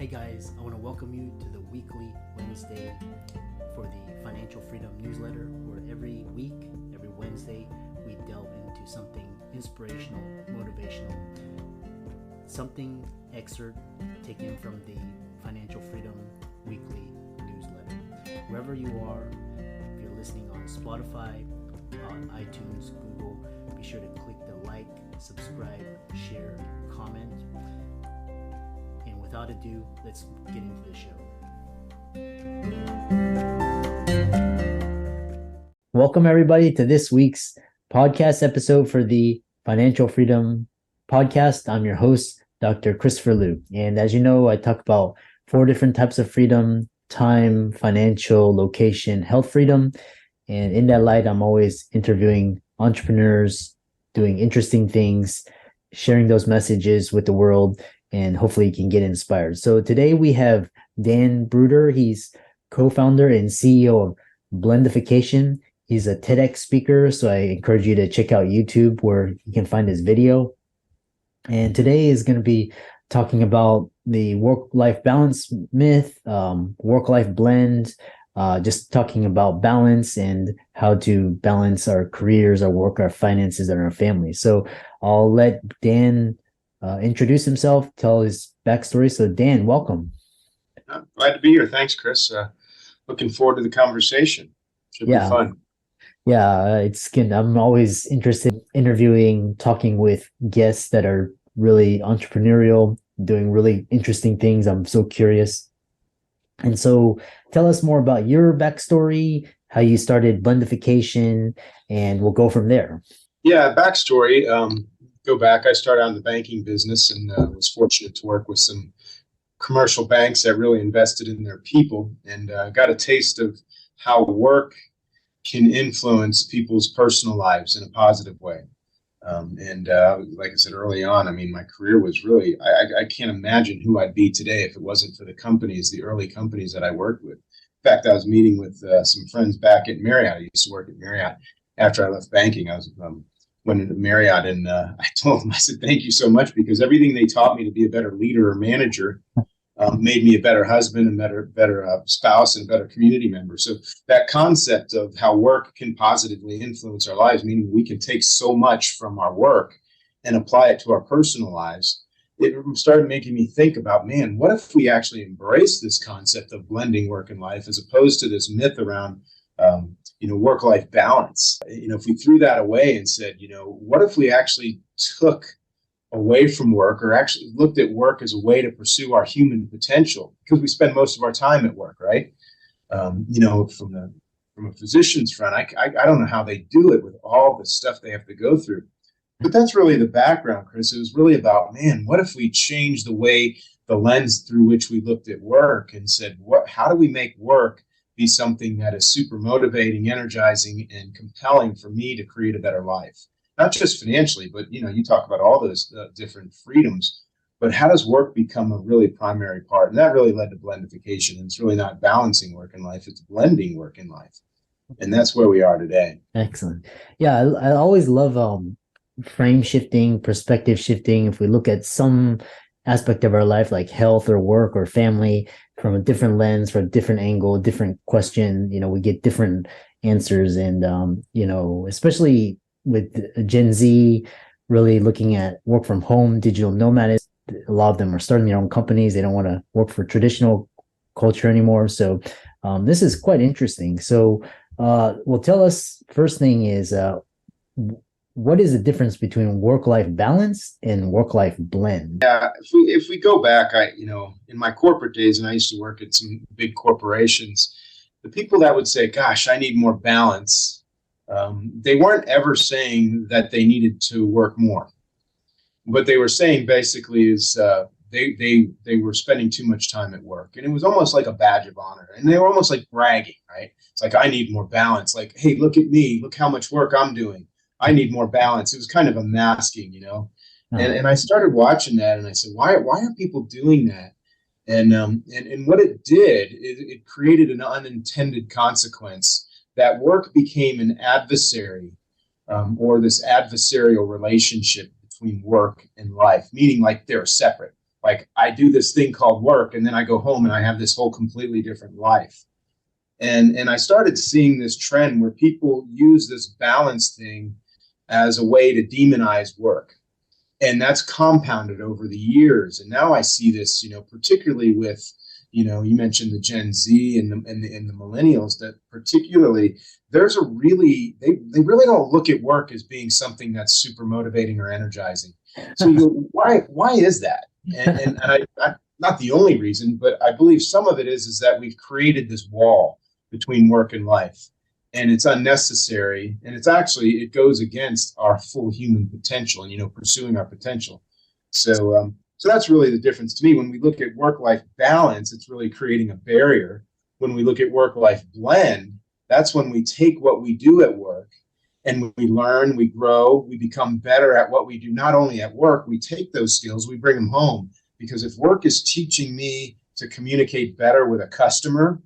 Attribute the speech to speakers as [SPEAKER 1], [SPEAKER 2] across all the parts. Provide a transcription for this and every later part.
[SPEAKER 1] Hey guys, I want to welcome you to the weekly Wednesday for the Financial Freedom newsletter, where every week, every Wednesday, we delve into something inspirational, motivational, something excerpt taken from the Financial Freedom weekly newsletter. Wherever you are, if you're listening on Spotify, on iTunes, Google, be sure to click the like, subscribe, share, comment. And without ado, let's get into the show. Welcome everybody to this week's podcast episode for the Financial Freedom podcast. I'm your host, Dr. Christopher Liu. And as you know, I talk about 4 different types of freedom: time, financial, location, health freedom. And in that light, I'm always interviewing entrepreneurs, doing interesting things, sharing those messages with the world, and hopefully you can get inspired. So today we have Dan Bruder. He's co-founder and CEO of Blendification. He's a TEDx speaker, so I encourage you to check out YouTube where you can find his video. And today is going to be talking about the work-life balance myth, work-life blend, just talking about balance and how to balance our careers, our work, our finances, and our family. So I'll let Dan introduce himself, tell his backstory. So Dan, welcome.
[SPEAKER 2] I'm glad to be here. Thanks, Chris. Looking forward to the conversation. Should be fun.
[SPEAKER 1] Yeah, it's good. I'm always interested in interviewing, talking with guests that are really entrepreneurial, doing really interesting things. I'm so curious. And so tell us more about your backstory, how you started Blendification, and we'll go from there.
[SPEAKER 2] Yeah, backstory. Go back. I started out in the banking business and was fortunate to work with some commercial banks that really invested in their people, and got a taste of how work can influence people's personal lives in a positive way. Like I said early on, I mean, my career was really, I can't imagine who I'd be today if it wasn't for the companies, the early companies that I worked with. In fact, I was meeting with some friends back at Marriott. I used to work at Marriott after I left banking. I was went into Marriott, and I told them, I said, thank you so much, because everything they taught me to be a better leader or manager made me a better husband and better spouse and a better community member. So that concept of how work can positively influence our lives, meaning we can take so much from our work and apply it to our personal lives, it started making me think about, man, what if we actually embrace this concept of blending work and life as opposed to this myth around work-life balance? If we threw that away and said, what if we actually took away from work, or actually looked at work as a way to pursue our human potential, because we spend most of our time at work, right? From a physician's front, I don't know how they do it with all the stuff they have to go through. But that's really the background, Chris. It was really about, man, what if we changed the lens through which we looked at work and said, how do we make work be something that is super motivating, energizing, and compelling for me to create a better life? Not just financially, but, you talk about all those different freedoms, but how does work become a really primary part? And that really led to Blendification. And it's really not balancing work and life, it's blending work and life. And that's where we are today.
[SPEAKER 1] Excellent. Yeah, I always love frame shifting, perspective shifting. If we look at some aspect of our life, like health or work or family, from a different lens, from a different angle, different question, we get different answers. And, especially with Gen Z really looking at work from home, digital nomads, a lot of them are starting their own companies. They don't want to work for traditional culture anymore. So this is quite interesting. So tell us, first thing is, what is the difference between work-life balance and work-life blend?
[SPEAKER 2] Yeah, if we go back, in my corporate days, and I used to work at some big corporations, the people that would say, gosh, I need more balance, they weren't ever saying that they needed to work more. What they were saying basically is they were spending too much time at work, and it was almost like a badge of honor, and they were almost like bragging, right? It's like, I need more balance. Like, hey, look at me, look how much work I'm doing. I need more balance. It was kind of a masking, And I started watching that, and I said, why are people doing that? And what it did is it created an unintended consequence that work became an adversary, or this adversarial relationship between work and life, meaning like they're separate. like I do this thing called work, and then I go home and I have this whole completely different life. And I started seeing this trend where people use this balance thing as a way to demonize work. And that's compounded over the years. And now I see this, particularly with, you mentioned the Gen Z and the millennials, that particularly there's a really, they really don't look at work as being something that's super motivating or energizing. So why is that? And I not the only reason, but I believe some of it is that we've created this wall between work and life, and it's unnecessary, and it goes against our full human potential and pursuing our potential. So that's really the difference to me. When we look at work-life balance, it's really creating a barrier. When we look at work-life blend, that's when we take what we do at work and we learn, we grow, we become better at what we do. Not only at work, we take those skills, we bring them home. Because if work is teaching me to communicate better with a customer,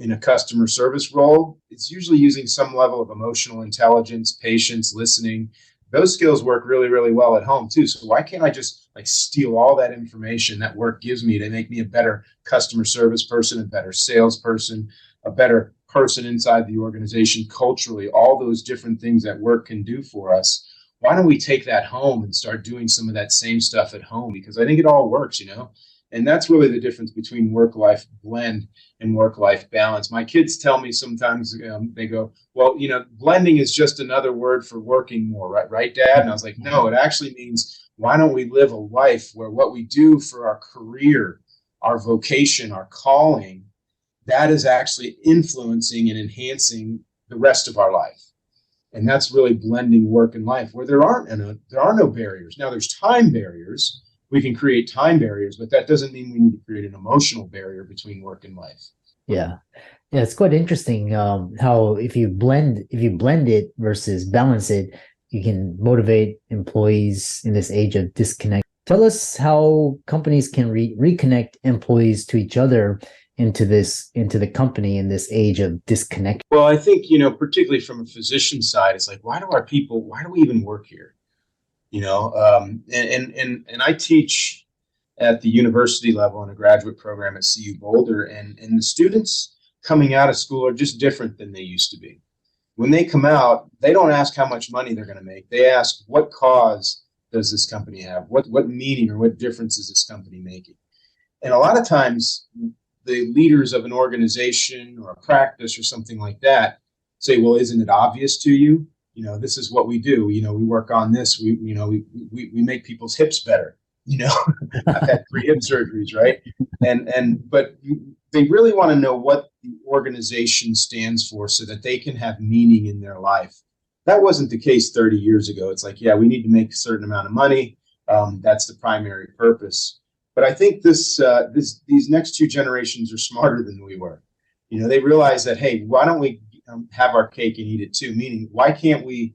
[SPEAKER 2] in a customer service role, it's usually using some level of emotional intelligence, patience, listening. Those skills work really, really well at home too. So why can't I just steal all that information that work gives me to make me a better customer service person, a better salesperson, a better person inside the organization culturally, all those different things that work can do for us. Why don't we take that home and start doing some of that same stuff at home? Because I think it all works, And that's really the difference between work-life blend and work-life balance. My kids tell me sometimes, they go, well, blending is just another word for working more, right, Dad? And I was like, no, it actually means, why don't we live a life where what we do for our career, our vocation, our calling, that is actually influencing and enhancing the rest of our life. And that's really blending work and life, where there are no barriers. Now, there's time barriers. We can create time barriers, but that doesn't mean we need to create an emotional barrier between work and life.
[SPEAKER 1] Yeah, it's quite interesting how if you blend it versus balance it, you can motivate employees in this age of disconnect. Tell us how companies can reconnect employees to each other into the company in this age of disconnect.
[SPEAKER 2] Well, I think particularly from a physician side, it's like, why do we even work here? And I teach at the university level in a graduate program at CU Boulder, and the students coming out of school are just different than they used to be. When they come out, they don't ask how much money they're going to make. They ask, what cause does this company have? What meaning or what difference is this company making? And a lot of times, the leaders of an organization or a practice or something like that say, well, isn't it obvious to you? This is what we do. We work on this. We make people's hips better. I've had 3 hip surgeries, right? But they really want to know what the organization stands for so that they can have meaning in their life. That wasn't the case 30 years ago. It's like, yeah, we need to make a certain amount of money. That's the primary purpose. But I think these next 2 generations are smarter than we were. They realize that, hey, why don't we have our cake and eat it too? Meaning, why can't we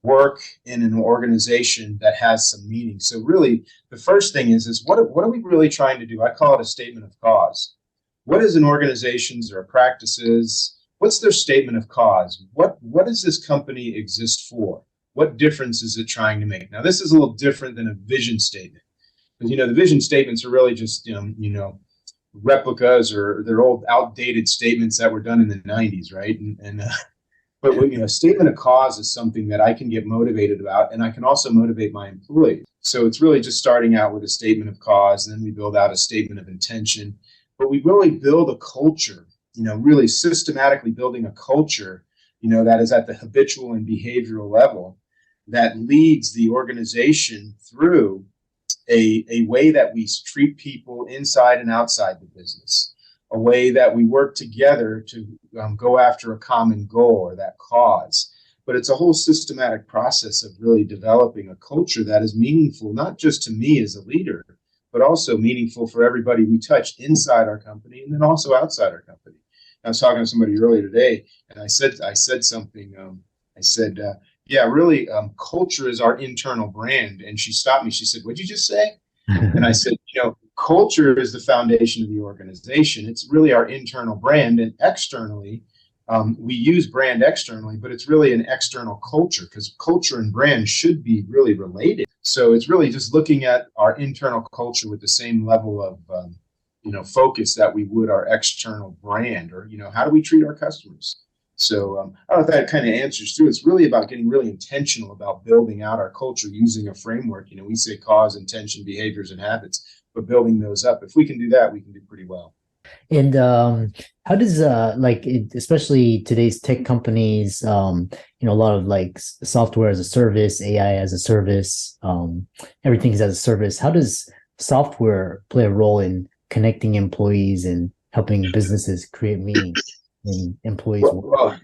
[SPEAKER 2] work in an organization that has some meaning? So really, the first thing is what are we really trying to do? I call it a statement of cause. What is an organization's or practices? What's their statement of cause? What does this company exist for? What difference is it trying to make? Now, this is a little different than a vision statement. Because, the vision statements are really just, replicas or they're old outdated statements that were done in the 90s, right? But a statement of cause is something that I can get motivated about, and I can also motivate my employees. So it's really just starting out with a statement of cause, and then we build out a statement of intention. But we really build a culture, really systematically building a culture, that is at the habitual and behavioral level that leads the organization through a way that we treat people inside and outside the business, a way that we work together to go after a common goal or that cause. But it's a whole systematic process of really developing a culture that is meaningful, not just to me as a leader, but also meaningful for everybody we touch inside our company and then also outside our company. I was talking to somebody earlier today, and I said something. Yeah, really, culture is our internal brand. And she stopped me. She said, what'd you just say? And I said, culture is the foundation of the organization. It's really our internal brand. And externally, We use brand externally, but it's really an external culture, because culture and brand should be really related. So it's really just looking at our internal culture with the same level of focus that we would our external brand, or how do we treat our customers. So I don't know if that kind of answers too. It's really about getting really intentional about building out our culture using a framework. We say cause, intention, behaviors, and habits, but building those up. If we can do that, we can do pretty well.
[SPEAKER 1] And how does especially today's tech companies, a lot of like software as a service, AI as a service, everything's as a service. How does software play a role in connecting employees and helping businesses create meaning in employees' work?
[SPEAKER 2] Well,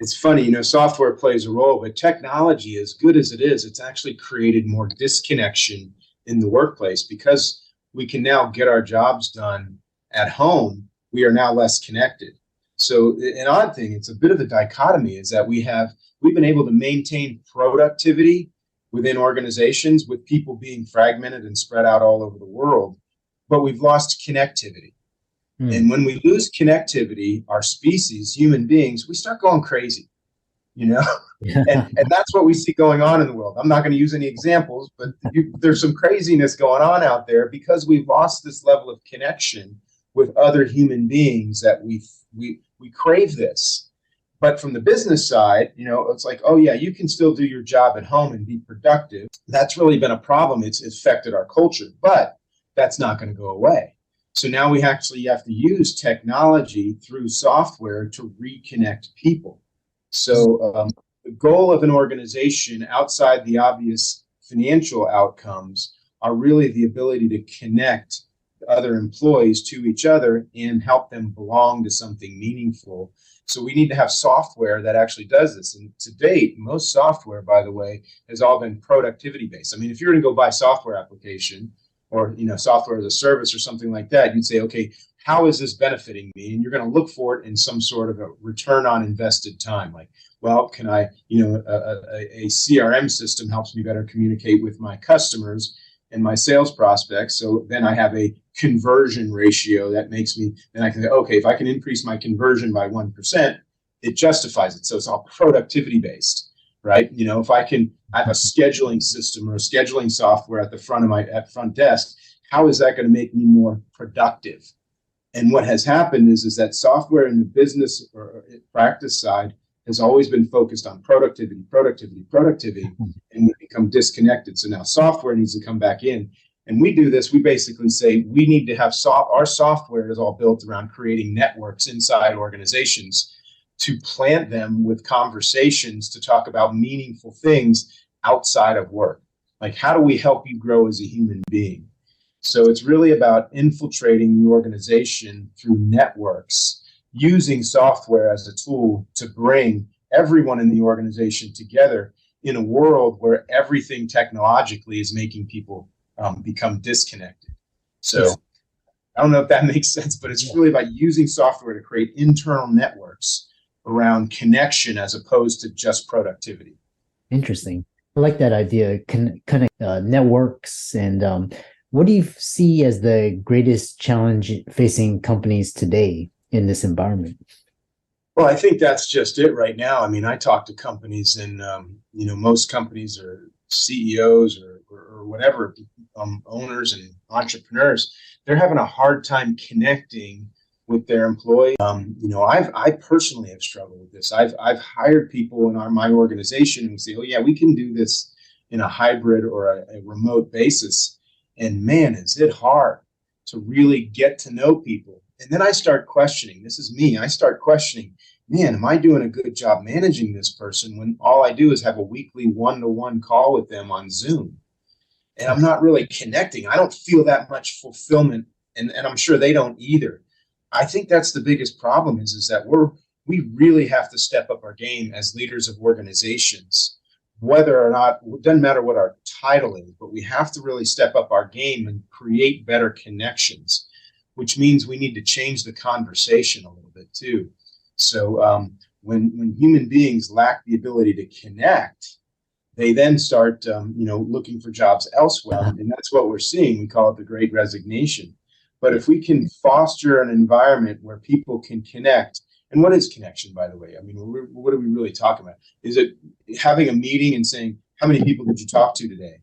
[SPEAKER 2] it's funny, software plays a role, but technology, as good as it is, it's actually created more disconnection in the workplace, because we can now get our jobs done at home. We are now less connected. So an odd thing, it's a bit of a dichotomy, is that we've been able to maintain productivity within organizations with people being fragmented and spread out all over the world, but we've lost connectivity. And when we lose connectivity, our species, human beings, we start going crazy, Yeah. And that's what we see going on in the world. I'm not going to use any examples, but there's some craziness going on out there because we've lost this level of connection with other human beings, that we crave this. But from the business side, it's like, oh yeah, you can still do your job at home and be productive. That's really been a problem. It's affected our culture, but that's not going to go away. So now we actually have to use technology through software to reconnect people. So the goal of an organization, outside the obvious financial outcomes, are really the ability to connect other employees to each other and help them belong to something meaningful. So we need to have software that actually does this. And to date, most software, by the way, has all been productivity based. I mean, if you're going to go buy software application, or software as a service or something like that, you'd say, okay, how is this benefiting me? And you're going to look for it in some sort of a return on invested time. Like, well, can I, a CRM system helps me better communicate with my customers and my sales prospects. So then I have a conversion ratio that makes me, then I can say, okay, if I can increase my conversion by 1%, it justifies it. So it's all productivity based. Right? If I have a scheduling system or a scheduling software at the front of at front desk, how is that going to make me more productive? And what has happened is that software in the business or practice side has always been focused on productivity, and we become disconnected. So now software needs to come back in. And we do this, we basically say we need to have our software is all built around creating networks inside organizations, to plant them with conversations to talk about meaningful things outside of work. Like, how do we help you grow as a human being? So it's really about infiltrating the organization through networks, using software as a tool to bring everyone in the organization together in a world where everything technologically is making people become disconnected. So I don't know if that makes sense, but it's really about using software to create internal networks around connection as opposed to just productivity.
[SPEAKER 1] Interesting. I like that idea. Connect networks. And what do you see as the greatest challenge facing companies today in this environment?
[SPEAKER 2] Well, I think that's just it right now. I mean, I talk to companies, and most companies are CEOs or whatever, owners and entrepreneurs. They're having a hard time connecting with their employees. I personally have struggled with this. I've hired people in my organization and we say, oh yeah, we can do this in a hybrid or a remote basis. And man, is it hard to really get to know people. And then I start questioning, this is me, I start questioning, man, am I doing a good job managing this person when all I do is have a weekly one-to-one call with them on Zoom? And I'm not really connecting. I don't feel that much fulfillment, and I'm sure they don't either. I think that's the biggest problem is that we really have to step up our game as leaders of organizations, whether or not, it doesn't matter what our title is, but we have to really step up our game and create better connections, which means we need to change the conversation a little bit too. So when human beings lack the ability to connect, they then start looking for jobs elsewhere. And that's what we're seeing. We call it the Great Resignation. But if we can foster an environment where people can connect And what is connection, by the way? I mean, what are we really talking about? Is it having a meeting and saying, how many people did you talk to today?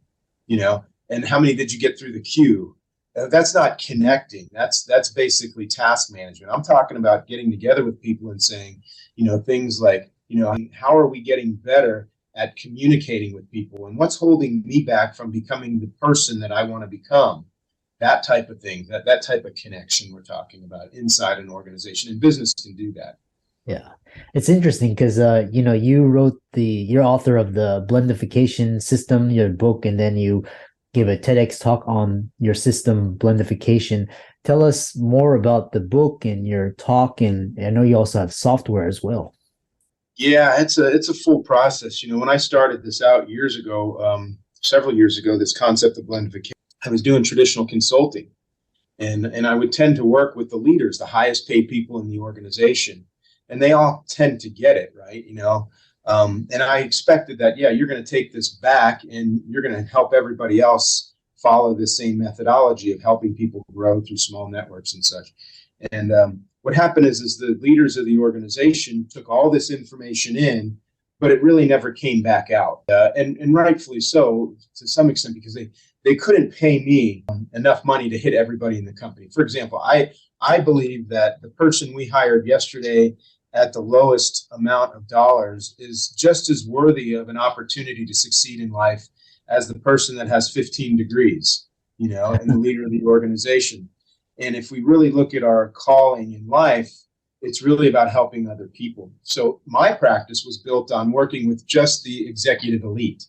[SPEAKER 2] And how many did you get through the queue? That's not connecting. That's basically task management. I'm talking about getting together with people and saying, things like, how are we getting better at communicating with people, and what's holding me back from becoming the person that I want to become? That type of thing, that type of connection we're talking about inside an organization, and business can do that.
[SPEAKER 1] Yeah, it's interesting because you're author of the Blendification system, your book, and then you give a TEDx talk on your system, Blendification. Tell us more about the book and your talk, and I know you also have software as well.
[SPEAKER 2] Yeah, it's a full process. When I started this out years ago, several years ago, this concept of blendification, I was doing traditional consulting, and I would tend to work with the leaders, the highest paid people in the organization, and they all tend to get it, right? And I expected that, yeah, you're going to take this back and you're going to help everybody else follow the same methodology of helping people grow through small networks and such. And what happened is the leaders of the organization took all this information in, but it really never came back out. And rightfully so, to some extent, because they couldn't pay me enough money to hit everybody in the company. For example, I believe that the person we hired yesterday at the lowest amount of dollars is just as worthy of an opportunity to succeed in life as the person that has 15 degrees, and the leader of the organization. And if we really look at our calling in life, it's really about helping other people. So my practice was built on working with just the executive elite.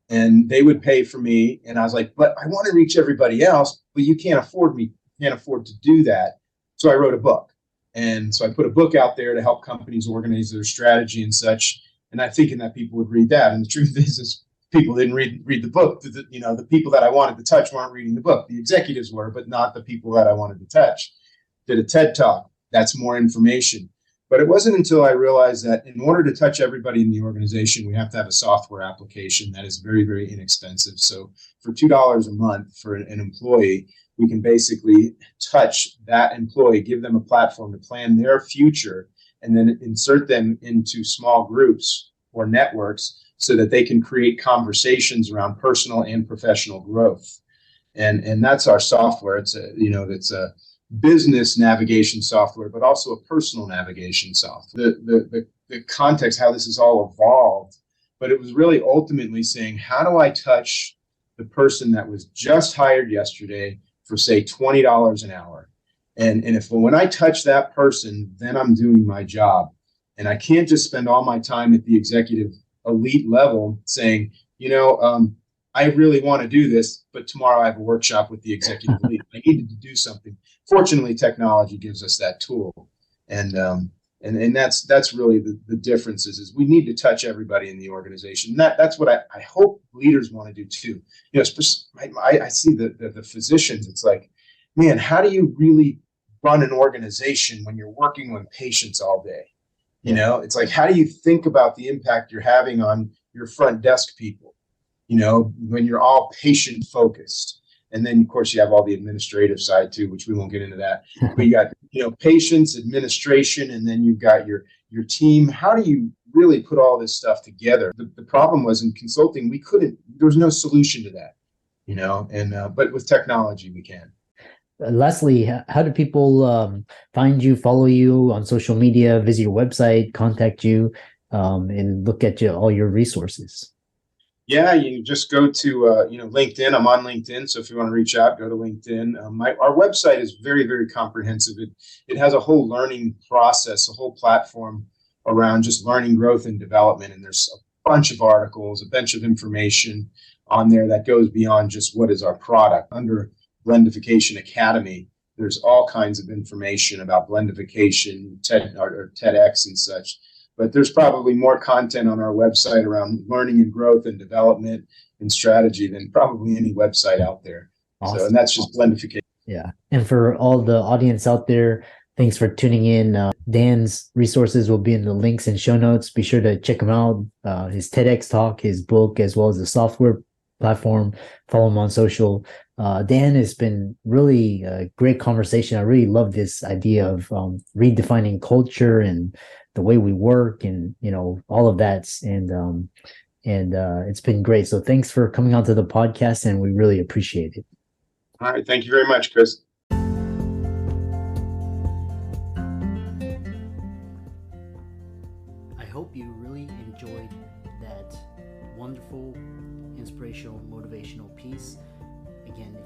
[SPEAKER 2] And they would pay for me. And I was like, but I want to reach everybody else, but you can't afford to do that. So I wrote a book. And so I put a book out there to help companies organize their strategy and such. And I'm thinking that people would read that. And the truth is people didn't read the book. The people that I wanted to touch weren't reading the book. The executives were, but not the people that I wanted to touch. Did a TED Talk. That's more information. But it wasn't until I realized that in order to touch everybody in the organization, we have to have a software application that is very, very inexpensive. So for $2 a month for an employee, we can basically touch that employee, give them a platform to plan their future, and then insert them into small groups or networks so that they can create conversations around personal and professional growth. And that's our software. It's a business navigation software, but also a personal navigation software. The context, how this has all evolved, but it was really ultimately saying, how do I touch the person that was just hired yesterday for, say, $20 an hour? And when I touch that person, then I'm doing my job. And I can't just spend all my time at the executive elite level saying, I really want to do this, but tomorrow I have a workshop with the executive elite. I needed to do something. Fortunately, technology gives us that tool. And that's really the difference is we need to touch everybody in the organization. That's what I hope leaders want to do too. I see the physicians. It's like, man, how do you really run an organization when you're working with patients all day? It's like, how do you think about the impact you're having on your front desk people? When you're all patient focused. And then, of course, you have all the administrative side too, which we won't get into that. But you got, patients, administration, and then you've got your team. How do you really put all this stuff together? The problem was in consulting, there was no solution to that, but with technology, we can.
[SPEAKER 1] Lastly, how do people find you, follow you on social media, visit your website, contact you, and look at all your resources?
[SPEAKER 2] Yeah, you just go to LinkedIn. I'm on LinkedIn, so if you want to reach out, go to LinkedIn. Our website is very, very comprehensive. It has a whole learning process, a whole platform around just learning, growth, and development. And there's a bunch of articles, a bunch of information on there that goes beyond just what is our product. Under Blendification Academy, there's all kinds of information about blendification, TEDx and such. But there's probably more content on our website around learning and growth and development and strategy than probably any website out there. Awesome. So, and that's just Blendification.
[SPEAKER 1] Yeah. And for all the audience out there, thanks for tuning in. Dan's resources will be in the links and show notes. Be sure to check him out, his TEDx talk, his book, as well as the software platform. Follow him on social. Dan, it's been really a great conversation. I really love this idea of redefining culture and the way we work, and all of that. And it's been great. So thanks for coming onto the podcast, and we really appreciate it.
[SPEAKER 2] All right. Thank you very much, Chris.
[SPEAKER 1] I hope you really enjoyed that wonderful, inspirational, motivational piece. Again,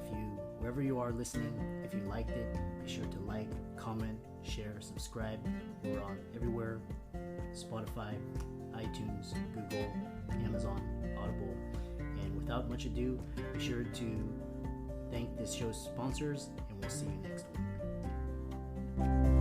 [SPEAKER 1] wherever you are listening, if you liked it, be sure to like, comment, share, subscribe. We're on everywhere: Spotify, iTunes, Google, Amazon, Audible. And without much ado, be sure to thank this show's sponsors, and we'll see you next week.